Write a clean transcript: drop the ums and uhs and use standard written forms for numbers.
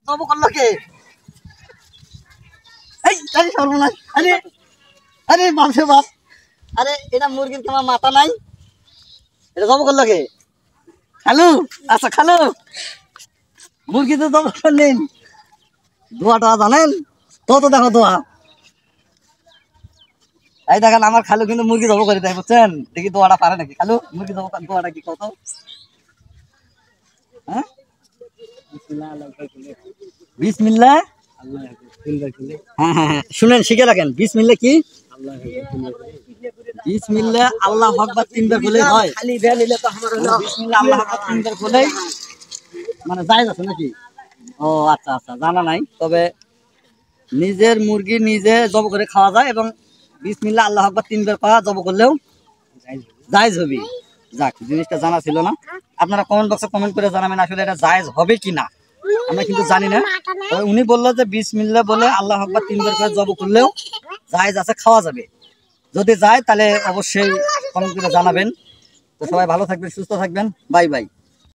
Job করলো কে? এই আরে সর্বনাশ, আরে আরে বাপরে বাপ, আরে এটা মুরগির তোমার মাথা নাই, এটা জব করলো কে? খালু, আচ্ছা খালু, মুরগি তো জব করলেন, দোয়াটা জানেন? তো দেখো দোয়া। এই দেখেন আমার খালু কিন্তু মুরগি জব করে দেয়, বুঝছেন? দেখি দোয়াটা পারে নাকি খালু, মুরগি জব দোয়াটা কি কত? হ্যাঁ, বিসমিল্লাহ। হ্যাঁ হ্যাঁ হ্যাঁ, শুনেন শিখে রাখেন, বিসমিল্লাহ কি? বিসমিল্লাহ আল্লাহু আকবার তিনবার বলেই হয়। খালি বেল হইলে তো আমার হলো বিসমিল্লাহ আল্লাহু আকবার তিনবার বলেই মানে জায়েজ আছে নাকি? ও আচ্ছা আচ্ছা, জানা নাই। তবে নিজের মুরগি নিজে জব করে খাওয়া যায় এবং বিসমিল্লাহ আল্লাহু আকবার তিনবার পড়া জব করলেও জায়েজ হবে। যাক, জিনিসটা জানা ছিল না। আপনারা কমেন্ট বক্সে কমেন্ট করে জানাবেন আসলে এটা জায়েজ হবে কি না, আমরা কিন্তু জানি না। তবে উনি বললো যে বিসমিল্লাহ বলে আল্লাহু আকবার তিনবার করে জব করলেও জায়েজ আছে, খাওয়া যাবে। যদি যায় তাহলে অবশ্যই কমেন্ট করে জানাবেন। তো সবাই ভালো থাকবেন, সুস্থ থাকবেন, বাই বাই।